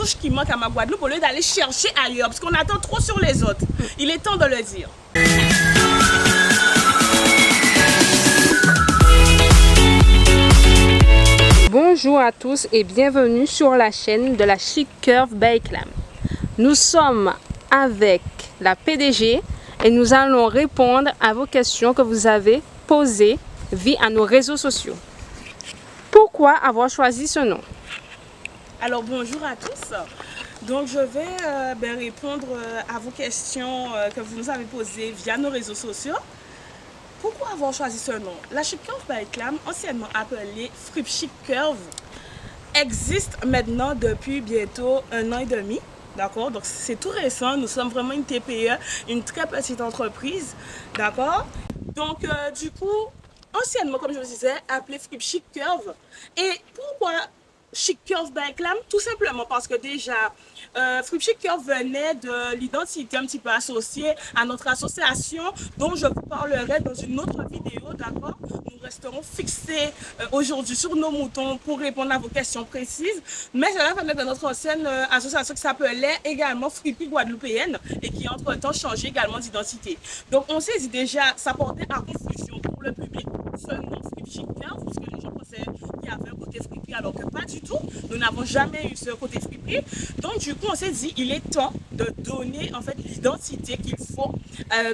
touche qui manque à ma Guadeloupe au lieu d'aller chercher ailleurs, parce qu'on attend trop sur les autres. Il est temps de le dire. Bonjour à tous et bienvenue sur la chaîne de la Chic Curve by Clam. Nous sommes avec la PDG et nous allons répondre à vos questions que vous avez posées via nos réseaux sociaux. Pourquoi avoir choisi ce nom? Alors bonjour à tous. Donc je vais répondre à vos questions que vous nous avez posées via nos réseaux sociaux. Pourquoi avoir choisi ce nom? La Chic Curve by Clam, anciennement appelée Fripe Chic Curve, existe maintenant depuis bientôt 1 an et demi. D'accord? Donc c'est tout récent, nous sommes vraiment une TPE, une très petite entreprise. D'accord? Donc du coup, anciennement, comme je vous disais, appelé Fripe Chic Curve. Et pourquoi Chic Curve by Clam? Tout simplement parce que déjà, Fripe Chic Curve venait de l'identité un petit peu associée à notre association dont je vous parlerai dans une autre vidéo, d'accord? Nous resterons fixés aujourd'hui sur nos moutons pour répondre à vos questions précises. Mais cela venait de notre ancienne association qui s'appelait également Fripe Guadeloupéenne et qui entre-temps changé également d'identité. Donc on s'est dit déjà, ça portait à confusion pour le public, ce nom Fripe Chic Curve, parce que les gens pensaient qu'il y avait un côté friperie alors que pas du tout. Nous n'avons jamais eu ce côté friperie. Donc du coup on s'est dit il est temps de donner en fait l'identité qu'il faut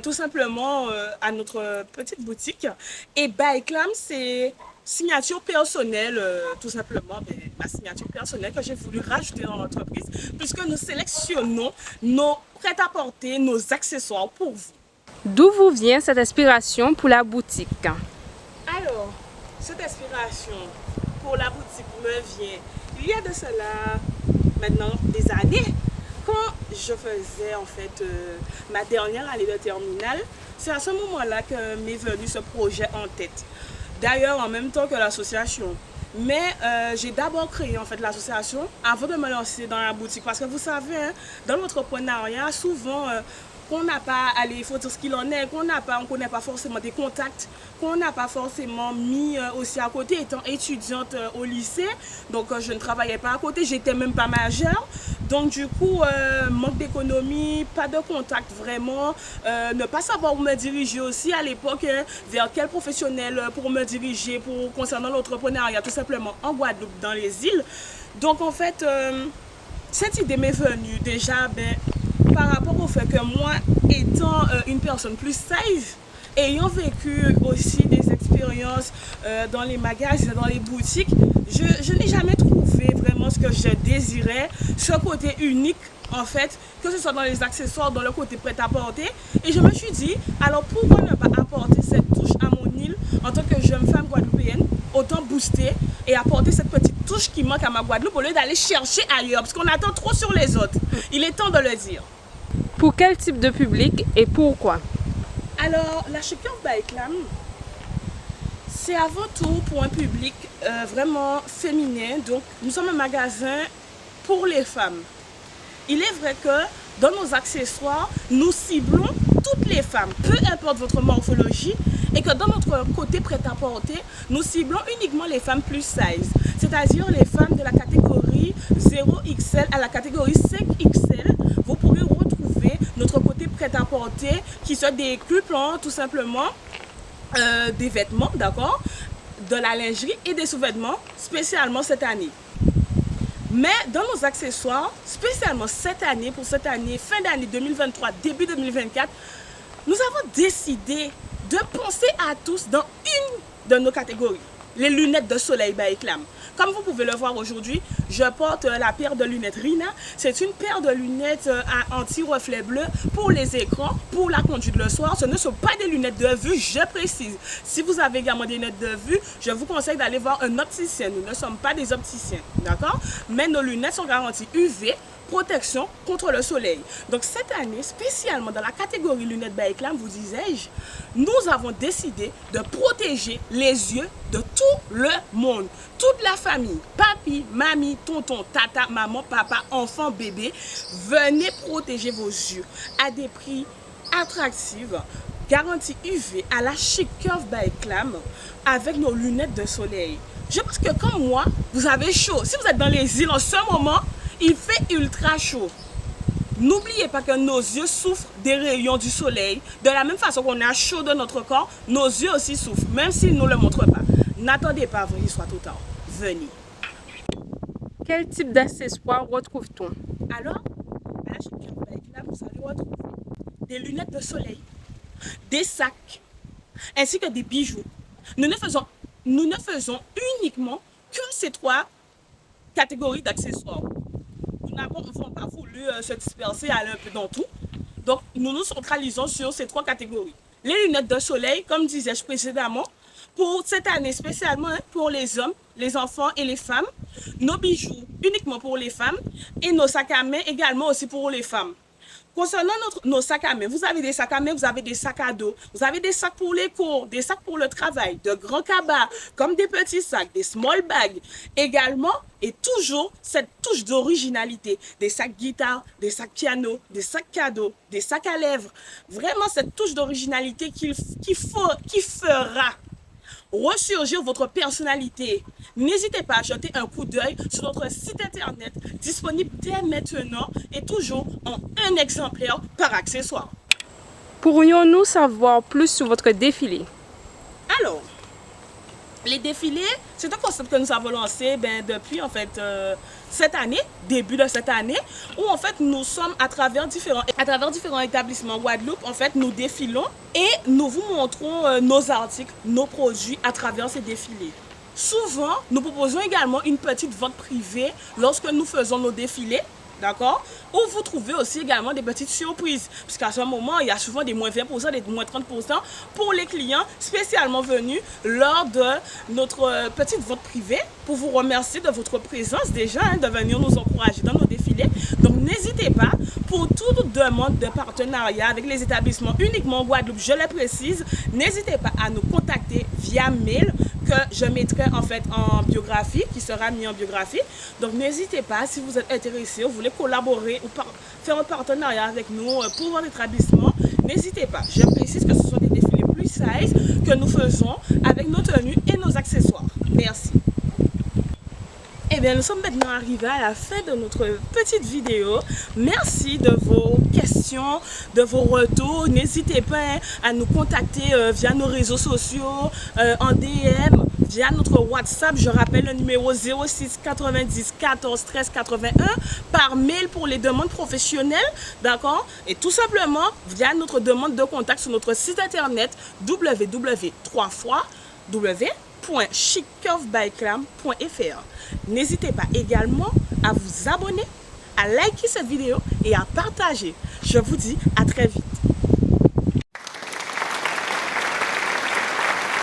tout simplement à notre petite boutique. Et by Clam c'est signature personnelle, tout simplement, ma signature personnelle que j'ai voulu rajouter dans l'entreprise puisque nous sélectionnons nos prêt-à-porter, nos accessoires pour vous. D'où vous vient cette inspiration pour la boutique? Alors, cette inspiration pour la boutique me vient il y a de cela maintenant des années. Quand je faisais en fait ma dernière année de terminale, c'est à ce moment-là que m'est venu ce projet en tête. D'ailleurs, en même temps que l'association. Mais j'ai d'abord créé en fait l'association avant de me lancer dans la boutique. Parce que vous savez, hein, dans l'entrepreneuriat, souvent, qu'on n'a pas, allez, il faut dire ce qu'il en est, on ne connaît pas forcément des contacts, qu'on n'a pas forcément mis aussi à côté, étant étudiante au lycée. Donc, je ne travaillais pas à côté, j'étais même pas majeure. Donc, du coup, manque d'économie, pas de contact vraiment, ne pas savoir où me diriger aussi à l'époque, hein, vers quel professionnel pour me diriger concernant l'entrepreneuriat, tout simplement en Guadeloupe, dans les îles. Donc, en fait, cette idée m'est venue déjà, par rapport au fait que moi, étant une personne plus safe, ayant vécu aussi des expériences dans les magasins, dans les boutiques, je n'ai jamais trouvé vraiment ce que je désirais, ce côté unique en fait, que ce soit dans les accessoires, dans le côté prêt-à-porter. Et je me suis dit, alors pourquoi ne pas apporter cette touche à mon île en tant que jeune femme guadeloupéenne, autant booster et apporter cette petite touche qui manque à ma Guadeloupe au lieu d'aller chercher ailleurs, parce qu'on attend trop sur les autres. Il est temps de le dire. Pour quel type de public et pourquoi? Alors, la Chic Curve by Clam, c'est avant tout pour un public vraiment féminin. Donc, nous sommes un magasin pour les femmes. Il est vrai que dans nos accessoires, nous ciblons toutes les femmes, peu importe votre morphologie, et que dans notre côté prêt-à-porter, nous ciblons uniquement les femmes plus size, c'est-à-dire les femmes de la catégorie 0XL à la catégorie 5XL. Vous pourrez retrouver notre côté prêt-à-porter qui se découpe tout simplement des vêtements, d'accord, de la lingerie et des sous-vêtements, spécialement cette année. Mais dans nos accessoires, spécialement cette année, pour cette année, fin d'année 2023, début 2024, nous avons décidé de penser à tous dans une de nos catégories, les lunettes de soleil by Clam. Comme vous pouvez le voir aujourd'hui, je porte la paire de lunettes Rina. C'est une paire de lunettes à anti-reflet bleu pour les écrans, pour la conduite le soir. Ce ne sont pas des lunettes de vue, je précise. Si vous avez également des lunettes de vue, je vous conseille d'aller voir un opticien. Nous ne sommes pas des opticiens, d'accord? Mais nos lunettes sont garanties UV, protection contre le soleil. Donc cette année, spécialement dans la catégorie lunettes by Clam, vous disais-je, nous avons décidé de protéger les yeux de tout le monde. Toute la famille, papi, mamie, tonton, tata, maman, papa, enfant, bébé, venez protéger vos yeux à des prix attractifs, garantie UV à la Chic Curve by Clam avec nos lunettes de soleil. Je pense que comme moi, vous avez chaud. Si vous êtes dans les îles en ce moment, il fait ultra chaud. N'oubliez pas que nos yeux souffrent des rayons du soleil. De la même façon qu'on a chaud dans notre corps, nos yeux aussi souffrent, même s'ils ne le montrent pas. N'attendez pas avant qu'il soit trop tard. Venez. Quel type d'accessoires retrouve-t-on? Alors, à la Chic Curve Bike Lab, vous allez retrouver des lunettes de soleil, des sacs, ainsi que des bijoux. Nous ne faisons uniquement que ces 3 catégories d'accessoires. Nous n'avons pas voulu se disperser, aller un peu dans tout. Donc, nous nous centralisons sur ces 3 catégories. Les lunettes de soleil, comme disais-je précédemment, pour cette année spécialement pour les hommes, les enfants et les femmes. Nos bijoux uniquement pour les femmes et nos sacs à main également aussi pour les femmes. Concernant nos sacs à main, vous avez des sacs à main, vous avez des sacs à dos, vous avez des sacs pour les cours, des sacs pour le travail, de grands cabas, comme des petits sacs, des small bags également, et toujours cette touche d'originalité, des sacs guitare, des sacs piano, des sacs cadeaux, des sacs à lèvres, vraiment cette touche d'originalité qui fera ressurgir votre personnalité. N'hésitez pas à jeter un coup d'œil sur notre site internet disponible dès maintenant et toujours en un exemplaire par accessoire. Pourrions-nous savoir plus sur votre défilé? Alors, les défilés, c'est un concept que nous avons lancé depuis en fait cette année, début de cette année, où en fait nous sommes à travers différents établissements Guadeloupe, en fait nous défilons et nous vous montrons nos articles, nos produits à travers ces défilés. Souvent, nous proposons également une petite vente privée lorsque nous faisons nos défilés. D'accord? Où vous trouvez aussi également des petites surprises. Puisqu'à ce moment, il y a souvent des moins 20%, des moins 30% pour les clients spécialement venus lors de notre petite vente privée pour vous remercier de votre présence déjà, de venir nous encourager dans nos défilés. Donc n'hésitez pas, pour toute demande de partenariat avec les établissements uniquement en Guadeloupe, je le précise, n'hésitez pas à nous contacter via mail que je mettrai en fait en biographie, qui sera mis en biographie. Donc n'hésitez pas, si vous êtes intéressé, vous voulez collaborer ou faire un partenariat avec nous pour votre établissement, n'hésitez pas. Je précise que ce sont des défilés plus size que nous faisons avec nos tenues et nos accessoires. Merci. Eh bien, nous sommes maintenant arrivés à la fin de notre petite vidéo. Merci de vos questions, de vos retours. N'hésitez pas à nous contacter via nos réseaux sociaux, en DM, via notre WhatsApp. Je rappelle le numéro 06 90 14 13 81, par mail pour les demandes professionnelles, d'accord? Et tout simplement via notre demande de contact sur notre site internet www.chiccurvebikeclam.fr. N'hésitez pas également à vous abonner, à liker cette vidéo et à partager. Je vous dis à très vite.